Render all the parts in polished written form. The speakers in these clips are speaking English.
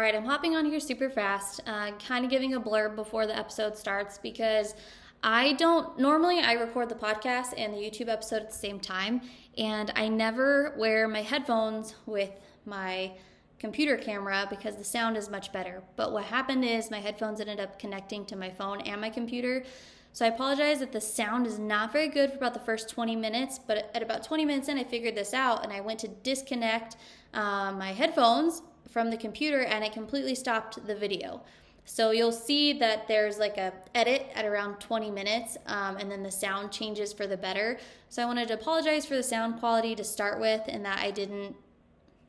right, I'm hopping on here super fast, kind of giving a blurb before the episode starts because I don't normally I record the podcast and the YouTube episode at the same time, and I never wear my headphones with my computer camera because the sound is much better. But what happened is my headphones ended up connecting to my phone and my computer. So I apologize that the sound is not very good for about the first 20 minutes, but at about 20 minutes in, I figured this out and I went to disconnect my headphones from the computer and it completely stopped the video. So you'll see that there's like a edit at around 20 minutes and then the sound changes for the better. So I wanted to apologize for the sound quality to start with and that I didn't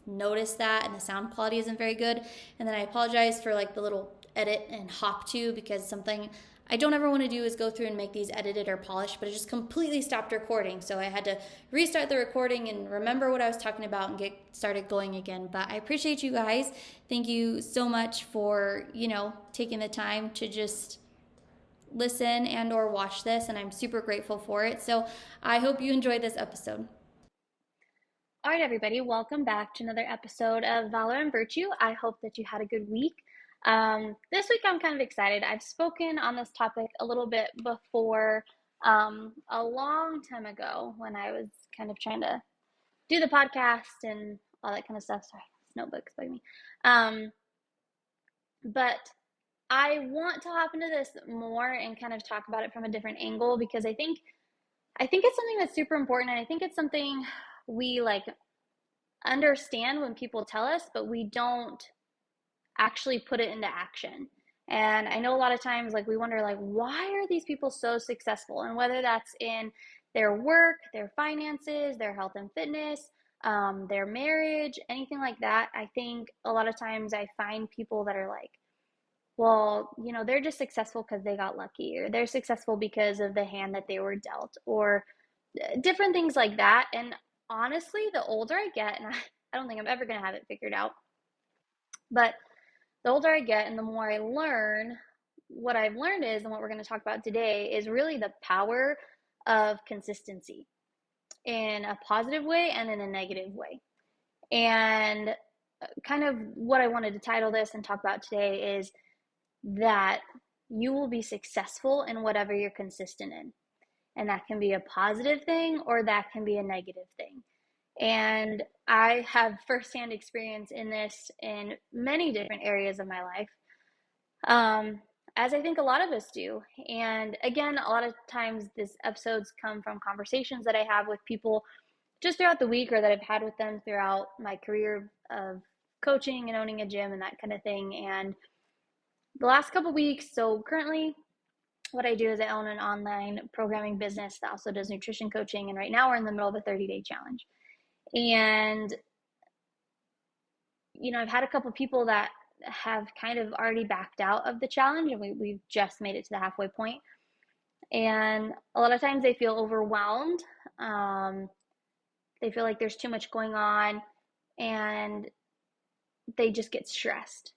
notice that and the sound quality isn't very good. And then I apologize for like the little edit and hop to because something I don't ever want to do is go through and make these edited or polished, but it just completely stopped recording. So I had to restart the recording and remember what I was talking about and get started going again. But I appreciate you guys. Thank you so much for, taking the time to just listen and or watch this, and I'm super grateful for it. So I hope you enjoyed this episode. All right, everybody, welcome back to another episode of Valor and Virtue. I hope that you had a good week. This week I'm kind of excited. I've spoken on this topic a little bit before, a long time ago when I was kind of trying to do the podcast and all that kind of stuff. Sorry, this notebook's bugging me. But I want to hop into this more and kind of talk about it from a different angle because I think it's something that's super important, and I think it's something we understand when people tell us, but we don't actually put it into action. And I know a lot of times we wonder why are these people so successful? And whether that's in their work, their finances, their health and fitness, their marriage, anything like that, I think a lot of times I find people that are well, they're just successful because they got lucky, or they're successful because of the hand that they were dealt, or different things like that. And honestly, the older I get, and I don't think I'm ever going to have it figured out, but the older I get and the more I learn, what I've learned is, and what we're going to talk about today, is really the power of consistency in a positive way and in a negative way. And kind of what I wanted to title this and talk about today is that you will be successful in whatever you're consistent in. And that can be a positive thing or that can be a negative thing. And I have firsthand experience in this in many different areas of my life, as I think a lot of us do. And again, a lot of times these episodes come from conversations that I have with people just throughout the week, or that I've had with them throughout my career of coaching and owning a gym and that kind of thing. And the last couple of weeks, so currently what I do is I own an online programming business that also does nutrition coaching. And right now we're in the middle of a 30-day challenge. And, I've had a couple of people that have kind of already backed out of the challenge, and we've just made it to the halfway point. And a lot of times they feel overwhelmed. They feel like there's too much going on, and they just get stressed.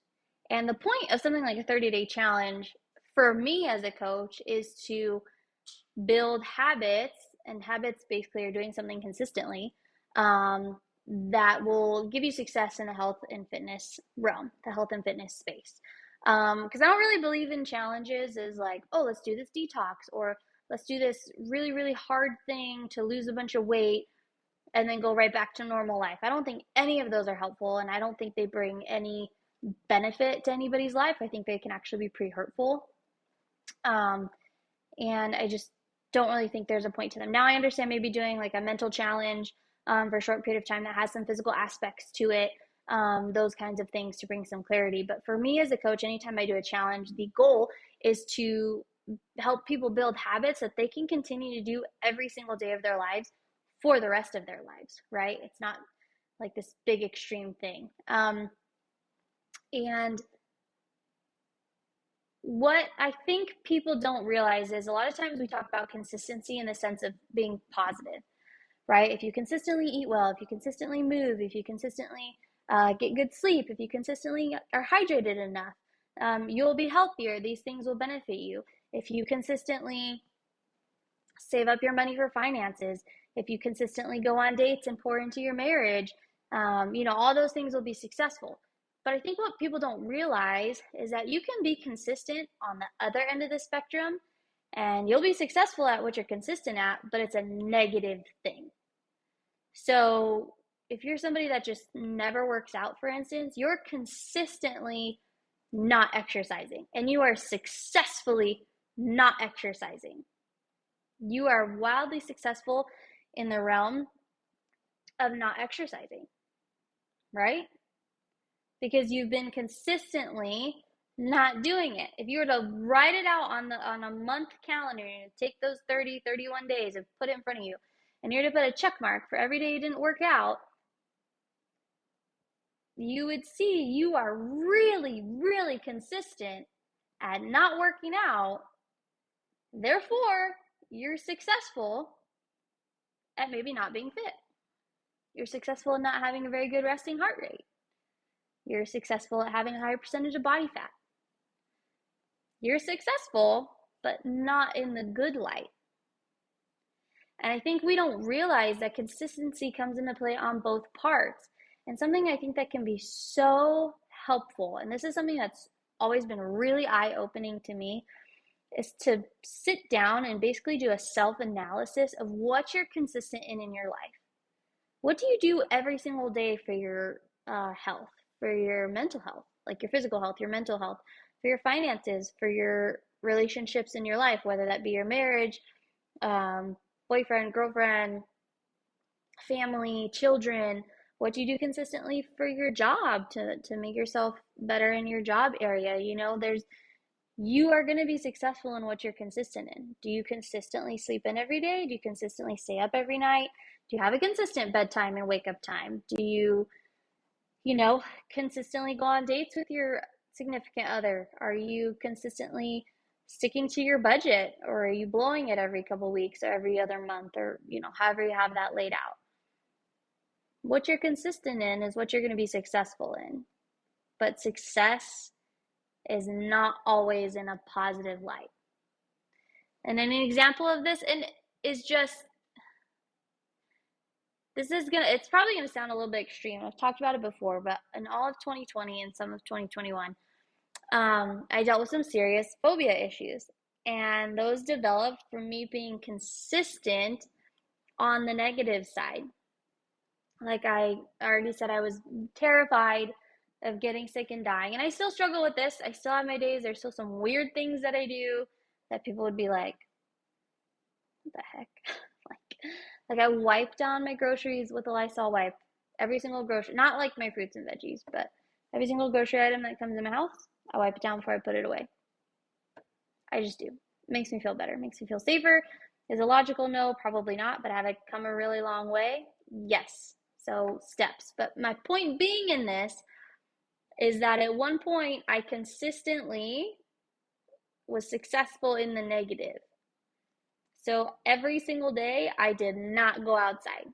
And the point of something like a 30-day challenge for me as a coach is to build habits, and habits basically are doing something consistently, that will give you success in the health and fitness realm, the health and fitness space. Because I don't really believe in challenges as oh, let's do this detox, or let's do this really, really hard thing to lose a bunch of weight and then go right back to normal life. I don't think any of those are helpful, and I don't think they bring any benefit to anybody's life. I think they can actually be pretty hurtful. And I just don't really think there's a point to them. Now I understand maybe doing a mental challenge for a short period of time that has some physical aspects to it, those kinds of things to bring some clarity. But for me as a coach, anytime I do a challenge, the goal is to help people build habits that they can continue to do every single day of their lives for the rest of their lives, right? It's not this big extreme thing. And what I think people don't realize is a lot of times we talk about consistency in the sense of being positive, right? If you consistently eat well, if you consistently move, if you consistently get good sleep, if you consistently are hydrated enough, you'll be healthier. These things will benefit you. If you consistently save up your money for finances, if you consistently go on dates and pour into your marriage, all those things will be successful. But I think what people don't realize is that you can be consistent on the other end of the spectrum and you'll be successful at what you're consistent at, but it's a negative thing. So if you're somebody that just never works out, for instance, you're consistently not exercising and you are successfully not exercising. You are wildly successful in the realm of not exercising, right? Because you've been consistently not doing it. If you were to write it out on a month calendar and take those 30, 31 days and put it in front of you, and you're to put a check mark for every day you didn't work out, you would see you are really, really consistent at not working out. Therefore, you're successful at maybe not being fit. You're successful in not having a very good resting heart rate. You're successful at having a higher percentage of body fat. You're successful, but not in the good light. And I think we don't realize that consistency comes into play on both parts. And something I think that can be so helpful, and this is something that's always been really eye-opening to me, is to sit down and basically do a self-analysis of what you're consistent in your life. What do you do every single day for your health, for your mental health, like your physical health, your mental health, for your finances, for your relationships in your life, whether that be your marriage, boyfriend, girlfriend, family, children? What do you do consistently for your job to make yourself better in your job area? You are going to be successful in what you're consistent in. Do you consistently sleep in every day? Do you consistently stay up every night? Do you have a consistent bedtime and wake up time? Do you consistently go on dates with your significant other? Are you consistently sticking to your budget, or are you blowing it every couple weeks or every other month, or however you have that laid out? What you're consistent in is what you're going to be successful in. But success is not always in a positive light. And an example of this is just, it's probably gonna sound a little bit extreme. I've talked about it before, but in all of 2020 and some of 2021, I dealt with some serious phobia issues. And those developed from me being consistent on the negative side. Like I already said, I was terrified of getting sick and dying. And I still struggle with this. I still have my days. There's still some weird things that I do that people would be like, what the heck? like I wipe down my groceries with a Lysol wipe. Every single grocery, not like my fruits and veggies, but every single grocery item that comes in my house, I wipe it down before I put it away. I just do. It makes me feel better. It makes me feel safer. Is it logical? No, probably not. But have I come a really long way? Yes. So steps. But my point being in this is that at one point I consistently was successful in the negative. So every single day I did not go outside.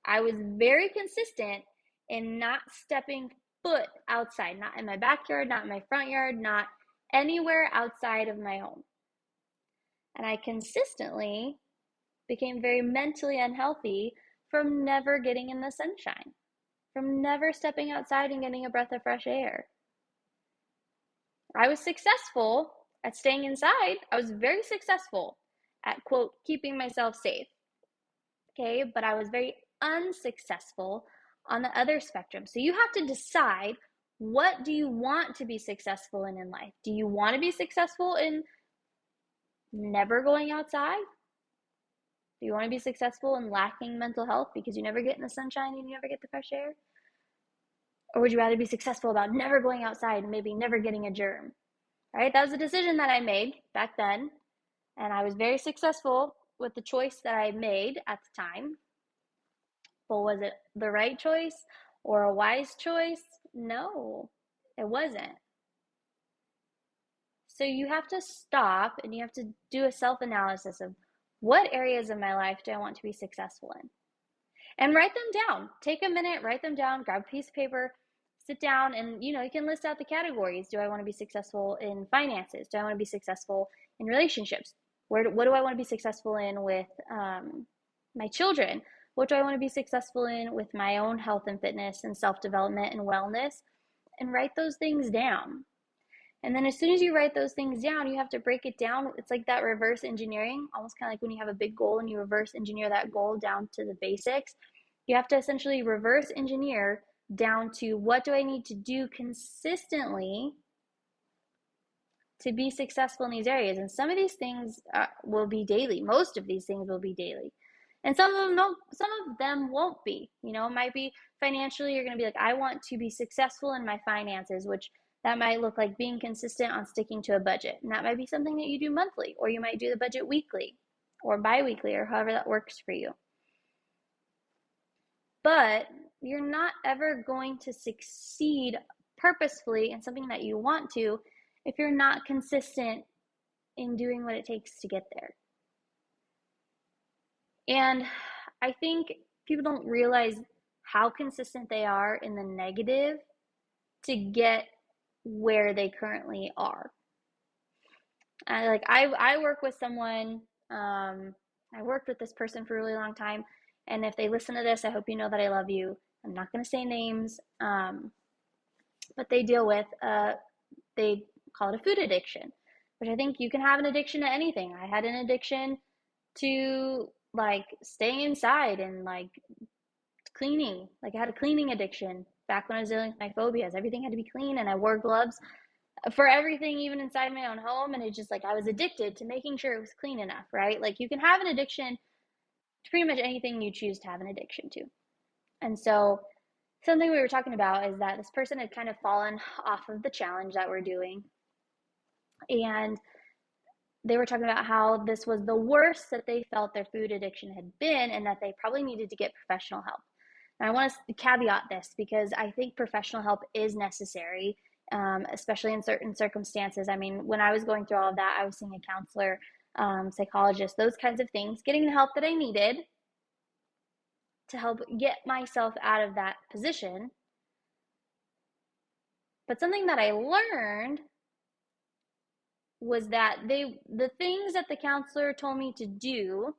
I was very consistent in not stepping foot outside, not in my backyard, not in my front yard, not anywhere outside of my home. And I consistently became very mentally unhealthy from never getting in the sunshine, from never stepping outside and getting a breath of fresh air. I was successful at staying inside. I was very successful at, quote, keeping myself safe. Okay, but I was very unsuccessful on the other spectrum. So you have to decide, what do you want to be successful in life? Do you want to be successful in never going outside? Do you want to be successful in lacking mental health because you never get in the sunshine and you never get the fresh air? Or would you rather be successful about never going outside and maybe never getting a germ? Right? That was a decision that I made back then. And I was very successful with the choice that I made at the time. But was it the right choice or a wise choice? No, it wasn't. So you have to stop and you have to do a self-analysis of, what areas of my life do I want to be successful in? And write them down. Take a minute, write them down, grab a piece of paper, sit down, and you can list out the categories. Do I want to be successful in finances? Do I want to be successful in relationships? What do I want to be successful in with my children? What do I want to be successful in with my own health and fitness and self-development and wellness? and write those things down. And then as soon as you write those things down, you have to break it down. It's like that reverse engineering, almost kind of like when you have a big goal and you reverse engineer that goal down to the basics. You have to essentially reverse engineer down to what do I need to do consistently to be successful in these areas. And some of these things will be daily. Most of these things will be daily. And some of them won't be. You know, it might be financially, you're going to be like, I want to be successful in my finances, which that might look like being consistent on sticking to a budget. And that might be something that you do monthly, or you might do the budget weekly or bi-weekly, or however that works for you. But you're not ever going to succeed purposefully in something that you want to if you're not consistent in doing what it takes to get there. And I think people don't realize how consistent they are in the negative to get where they currently are. I work with someone, I worked with this person for a really long time, and if they listen to this, I hope you know that I love you. I'm not going to say names, but they deal with, they call it a food addiction, which I think you can have an addiction to anything. I had an addiction to like staying inside and like cleaning. Like I had a cleaning addiction back when I was dealing with my phobias. Everything had to be clean, and I wore gloves for everything, even inside my own home. And it's just like I was addicted to making sure it was clean enough, right? Like you can have an addiction to pretty much anything you choose to have an addiction to. And so something we were talking about is that this person had kind of fallen off of the challenge that we're doing. And they were talking about how this was the worst that they felt their food addiction had been, and that they probably needed to get professional help. And I want to caveat this because I think professional help is necessary, especially in certain circumstances. I mean, when I was going through all of that, I was seeing a counselor, psychologist, those kinds of things, getting the help that I needed to help get myself out of that position. But something that I learned was that the things that the counselor told me to do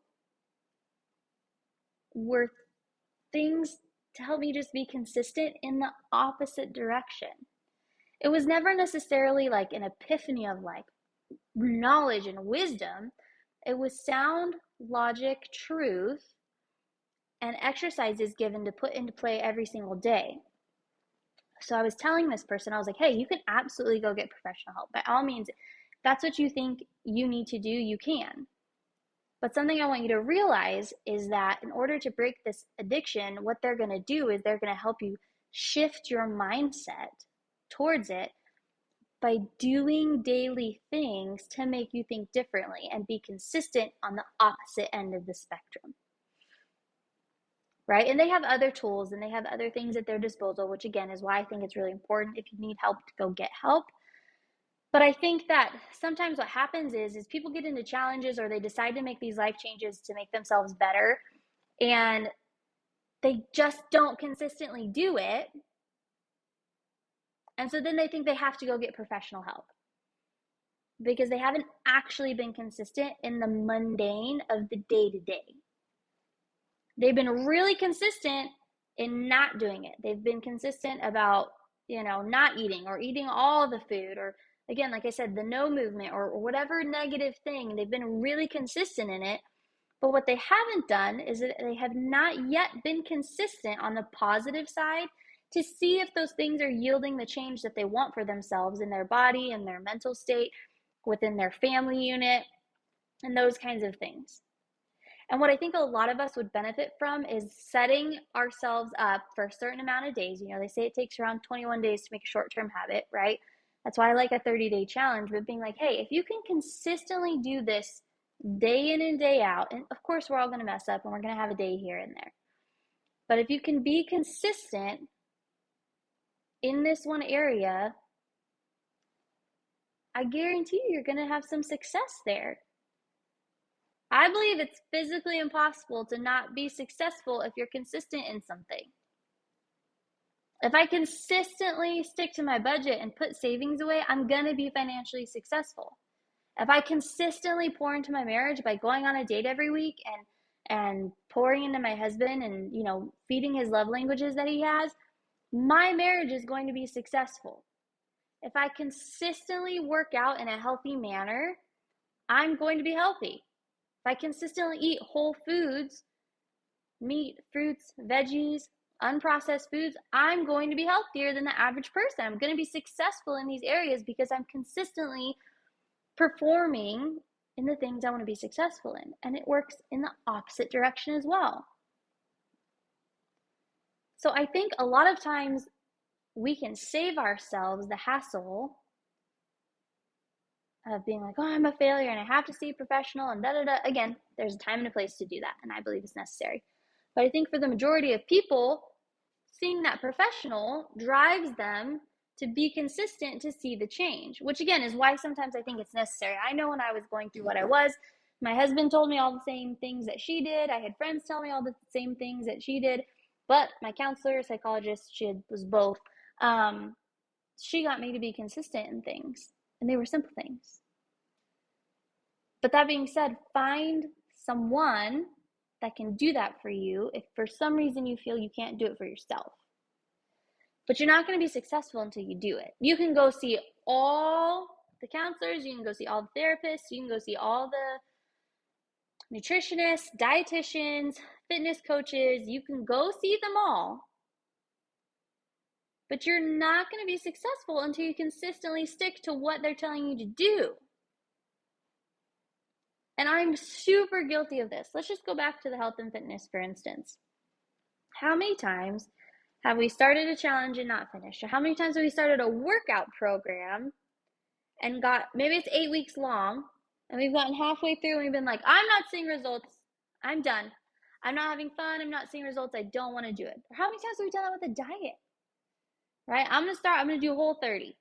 were things to help me just be consistent in the opposite direction. It was never necessarily like an epiphany of like knowledge and wisdom. It was sound logic, truth, and exercises given to put into play every single day. So I was telling this person, I was like, hey, you can absolutely go get professional help. By all means, that's what you think you need to do, you can. But something I want you to realize is that in order to break this addiction, what they're going to do is they're going to help you shift your mindset towards it by doing daily things to make you think differently and be consistent on the opposite end of the spectrum. Right? And they have other tools and they have other things at their disposal, which again is why I think it's really important if you need help to go get help. But I think that sometimes what happens is people get into challenges, or they decide to make these life changes to make themselves better, and they just don't consistently do it. And so then they think they have to go get professional help because they haven't actually been consistent in the mundane of the day-to-day. They've been really consistent in not doing it. They've been consistent about, not eating or eating all the food, or again, like I said, the no movement or whatever negative thing. They've been really consistent in it. But what they haven't done is that they have not yet been consistent on the positive side to see if those things are yielding the change that they want for themselves in their body and their mental state, within their family unit, and those kinds of things. And what I think a lot of us would benefit from is setting ourselves up for a certain amount of days. They say it takes around 21 days to make a short-term habit, right? That's why I like a 30-day challenge, but being like, hey, if you can consistently do this day in and day out, and of course we're all going to mess up and we're going to have a day here and there. But if you can be consistent in this one area, I guarantee you're going to have some success there. I believe it's physically impossible to not be successful if you're consistent in something. If I consistently stick to my budget and put savings away, I'm going to be financially successful. If I consistently pour into my marriage by going on a date every week and pouring into my husband and, feeding his love languages that he has, my marriage is going to be successful. If I consistently work out in a healthy manner, I'm going to be healthy. If I consistently eat whole foods, meat, fruits, veggies, unprocessed foods, I'm going to be healthier than the average person. I'm going to be successful in these areas because I'm consistently performing in the things I want to be successful in. And it works in the opposite direction as well. So I think a lot of times we can save ourselves the hassle of being like, oh, I'm a failure and I have to see a professional and da da da. Again, there's a time and a place to do that, and I believe it's necessary. But I think for the majority of people, seeing that professional drives them to be consistent to see the change, which again is why sometimes I think it's necessary. I know when I was going through what I was, my husband told me all the same things that she did. I had friends tell me all the same things that she did. But my counselor, psychologist, was both. She got me to be consistent in things, and they were simple things. But that being said, find someone that can do that for you if for some reason you feel you can't do it for yourself. But you're not going to be successful until you do it. You can go see all the counselors, you can go see all the therapists, you can go see all the nutritionists, dietitians, fitness coaches. You can go see them all. But you're not going to be successful until you consistently stick to what they're telling you to do. And I'm super guilty of this. Let's just go back to the health and fitness, for instance. How many times have we started a challenge and not finished? Or how many times have we started a workout program and maybe it's 8 weeks long, and we've gotten halfway through and we've been like, I'm not seeing results. I'm done. I'm not having fun. I'm not seeing results. I don't want to do it. Or how many times have we done that with a diet? Right? I'm going to do Whole30.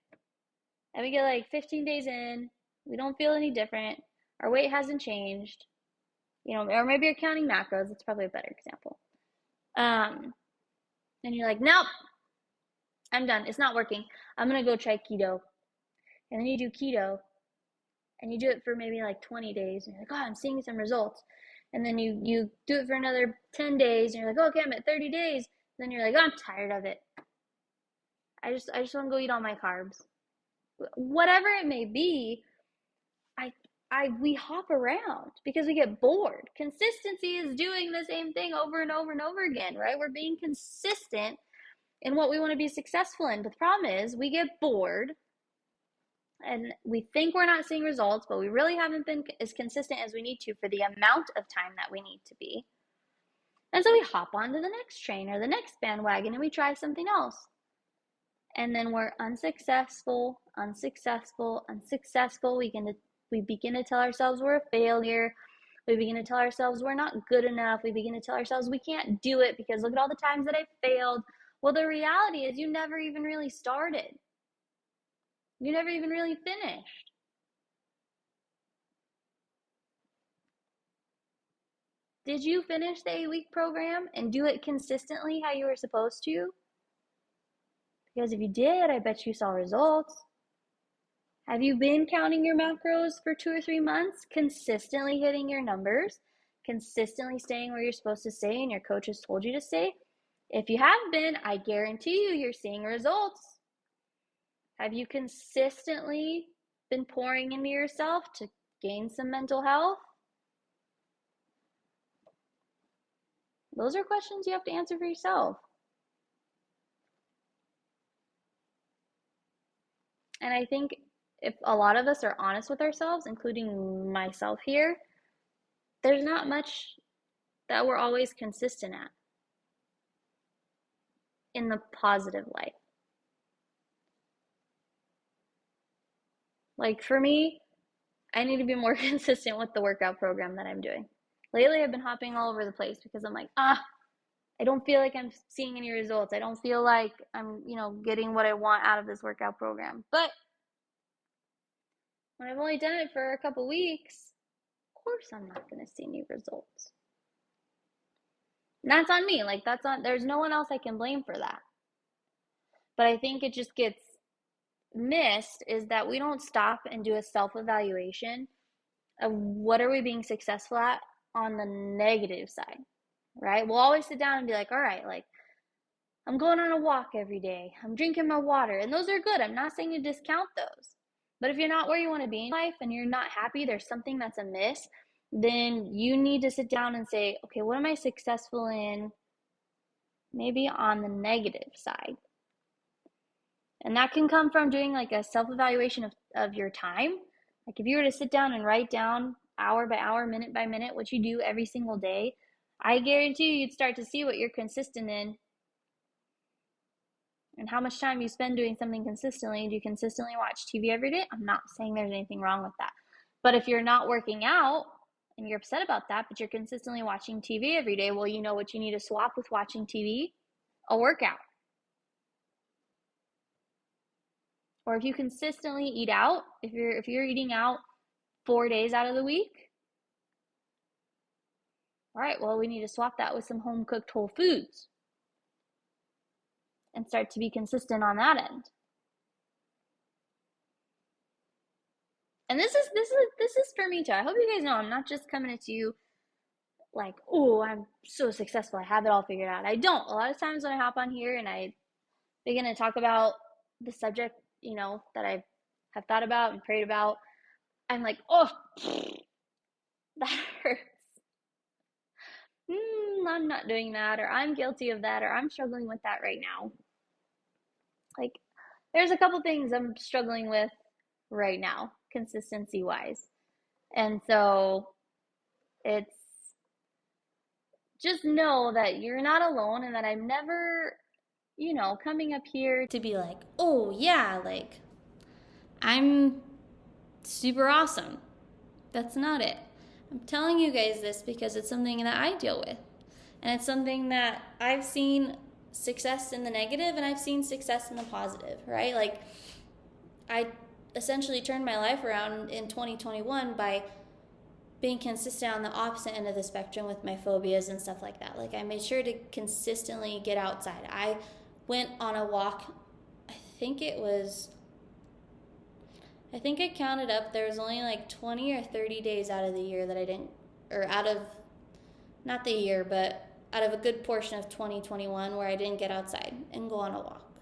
And we get like 15 days in. We don't feel any different. Our weight hasn't changed. Or maybe you're counting macros. It's probably a better example. And you're like, nope, I'm done. It's not working. I'm going to go try keto. And then you do keto. And you do it for maybe like 20 days. And you're like, oh, I'm seeing some results. And then you do it for another 10 days. And you're like, oh, okay, I'm at 30 days. Then you're like, oh, I'm tired of it. I just want to go eat all my carbs. Whatever it may be, we hop around because we get bored. Consistency is doing the same thing over and over and over again, right? We're being consistent in what we want to be successful in. But the problem is we get bored and we think we're not seeing results, but we really haven't been as consistent as we need to for the amount of time that we need to be. And so we hop onto the next train or the next bandwagon and we try something else. And then we're unsuccessful. We begin to tell ourselves we're a failure. We begin to tell ourselves we're not good enough. We begin to tell ourselves we can't do it because look at all the times that I failed. Well, the reality is you never even really started. You never even really finished. Did you finish the 8-week program and do it consistently how you were supposed to? Because if you did, I bet you saw results. Have you been counting your macros for 2 or 3 months, consistently hitting your numbers, consistently staying where you're supposed to stay and your coach has told you to stay? If you have been, I guarantee you, you're seeing results. Have you consistently been pouring into yourself to gain some mental health? Those are questions you have to answer for yourself. And I think if a lot of us are honest with ourselves, including myself here, there's not much that we're always consistent at in the positive light. Like for me, I need to be more consistent with the workout program that I'm doing. Lately, I've been hopping all over the place because I'm like, I don't feel like I'm seeing any results. I don't feel like I'm, getting what I want out of this workout program. But when I've only done it for a couple weeks, of course I'm not going to see any results. And that's on me. There's no one else I can blame for that. But I think it just gets missed is that we don't stop and do a self-evaluation of what are we being successful at on the negative side, right? We'll always sit down and be like, all right, like I'm going on a walk every day. I'm drinking my water. And those are good. I'm not saying to discount those. But if you're not where you want to be in life and you're not happy, there's something that's amiss, then you need to sit down and say, okay, what am I successful in? Maybe on the negative side. And that can come from doing like a self-evaluation of your time. Like if you were to sit down and write down hour by hour, minute by minute, what you do every single day, I guarantee you, you'd start to see what you're consistent in and how much time you spend doing something consistently. Do you consistently watch TV every day? I'm not saying there's anything wrong with that. But if you're not working out and you're upset about that, but you're consistently watching TV every day, well, you know what you need to swap with watching TV? A workout. Or if you consistently eat out, if you're eating out 4 days out of the week, all right, well, we need to swap that with some home cooked whole foods and start to be consistent on that end. And this is for me too. I hope you guys know I'm not just coming at you like, oh, I'm so successful, I have it all figured out. I don't. A lot of times when I hop on here and I begin to talk about the subject, that I have thought about and prayed about, I'm like, oh, that hurts. I'm not doing that, or I'm guilty of that, or I'm struggling with that right now. Like, there's a couple things I'm struggling with right now, consistency wise. And so it's just know that you're not alone and that I'm never, coming up here to be like, oh yeah, like I'm super awesome. That's not it. I'm telling you guys this because it's something that I deal with. And it's something that I've seen success in the negative and I've seen success in the positive, right? Like I essentially turned my life around in 2021 by being consistent on the opposite end of the spectrum with my phobias and stuff like that. Like I made sure to consistently get outside. I went on a walk, I think I counted up, there was only like 20 or 30 days out of the year that I didn't, or out of, not the year, but out of a good portion of 2021 where I didn't get outside and go on a walk.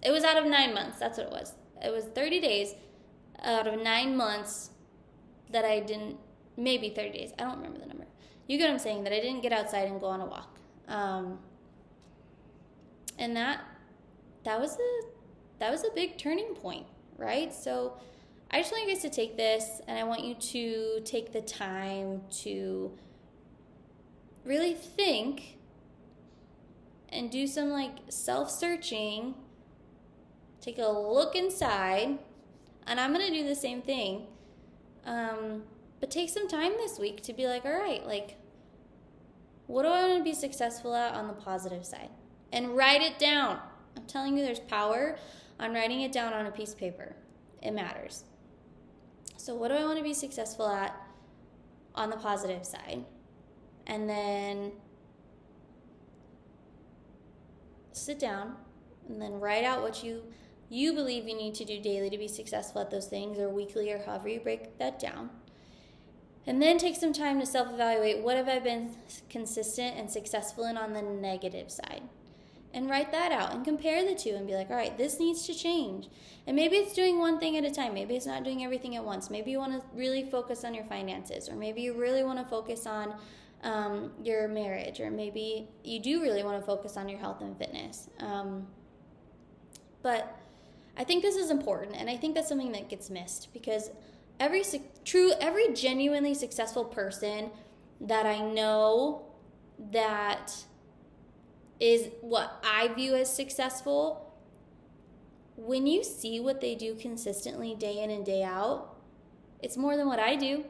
It was out of 9 months, that's what it was. It was 30 days out of 9 months that I didn't, maybe 30 days, I don't remember the number. You get what I'm saying, that I didn't get outside and go on a walk. And that was a big turning point, right? So I just want you guys to take this, and I want you to take the time to really think and do some like self-searching. Take a look inside, and I'm gonna do the same thing. But take some time this week to be like, all right, like, what do I want to be successful at on the positive side? And write it down. I'm telling you, there's power on writing it down on a piece of paper. It matters. So what do I want to be successful at on the positive side? And then sit down and then write out what you believe you need to do daily to be successful at those things, or weekly, or however you break that down. And then take some time to self-evaluate, what have I been consistent and successful in on the negative side? And write that out and compare the two and be like, all right, this needs to change. And maybe it's doing one thing at a time. Maybe it's not doing everything at once. Maybe you want to really focus on your finances, or maybe you really want to focus on your marriage, or maybe you do really want to focus on your health and fitness. But I think this is important, and I think that's something that gets missed, because every genuinely successful person that I know that is what I view as successful, when you see what they do consistently day in and day out, it's more than what I do.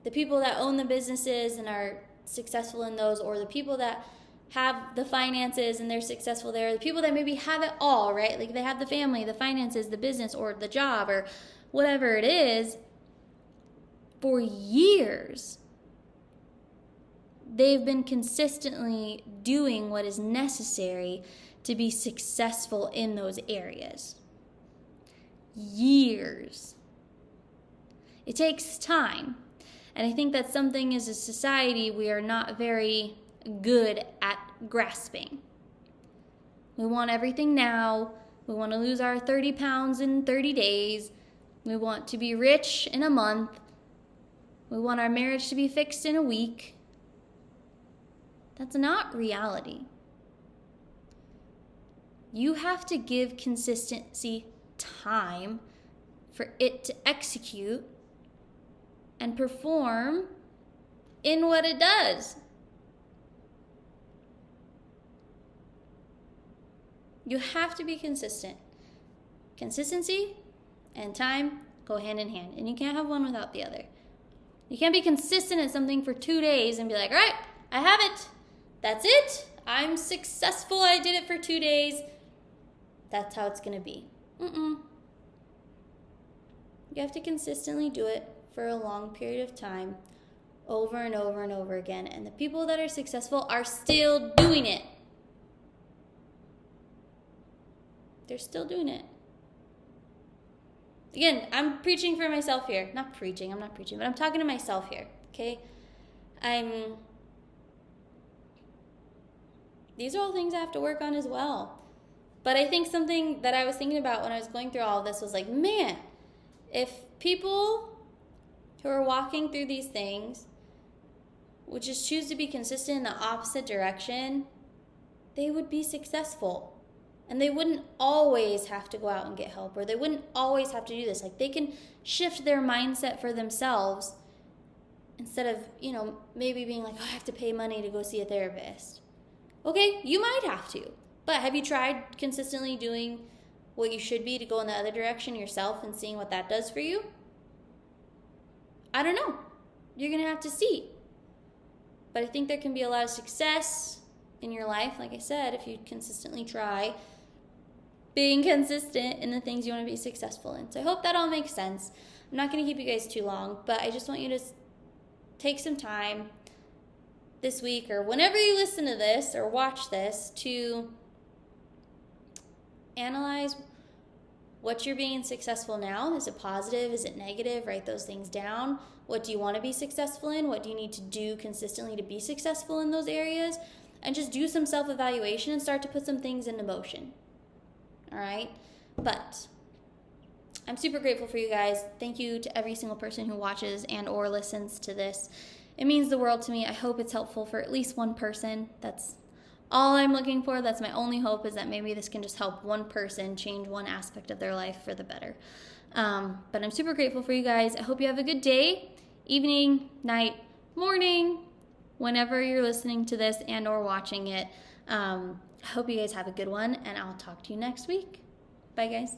The people that own the businesses and are successful in those, or the people that have the finances and they're successful there, the people that maybe have it all, right? Like they have the family, the finances, the business, or the job, or whatever it is, for years, they've been consistently doing what is necessary to be successful in those areas. Years. It takes time. And I think that's something as a society we are not very good at grasping. We want everything now. We want to lose our 30 pounds in 30 days. We want to be rich in a month. We want our marriage to be fixed in a week. That's not reality. You have to give consistency time for it to execute and perform in what it does. You have to be consistent. Consistency and time go hand in hand, and you can't have one without the other. You can't be consistent at something for 2 days and be like, all right, I have it. That's it. I'm successful. I did it for 2 days. That's how it's going to be. You have to consistently do it for a long period of time, over and over and over again. And the people that are successful are still doing it. They're still doing it. Again, I'm preaching for myself here. I'm not preaching, but I'm talking to myself here, okay? These are all things I have to work on as well. But I think something that I was thinking about when I was going through all of this was like, man, if people who are walking through these things would just choose to be consistent in the opposite direction, they would be successful. And they wouldn't always have to go out and get help, or they wouldn't always have to do this. Like, they can shift their mindset for themselves instead of, maybe being like, oh, I have to pay money to go see a therapist. Okay, you might have to. But have you tried consistently doing what you should be to go in the other direction yourself and seeing what that does for you? I don't know. You're going to have to see. But I think there can be a lot of success in your life, like I said, if you consistently try being consistent in the things you want to be successful in. So I hope that all makes sense. I'm not going to keep you guys too long, but I just want you to take some time this week or whenever you listen to this or watch this to analyze what you're being successful now. Is it positive? Is it negative? Write those things down. What do you want to be successful in? What do you need to do consistently to be successful in those areas? And just do some self-evaluation and start to put some things into motion. All right? But I'm super grateful for you guys. Thank you to every single person who watches and or listens to this. It means the world to me. I hope it's helpful for at least one person. That's all I'm looking for. That's my only hope, is that maybe this can just help one person change one aspect of their life for the better. But I'm super grateful for you guys. I hope you have a good day, evening, night, morning, whenever you're listening to this and or watching it. I hope you guys have a good one, and I'll talk to you next week. Bye, guys.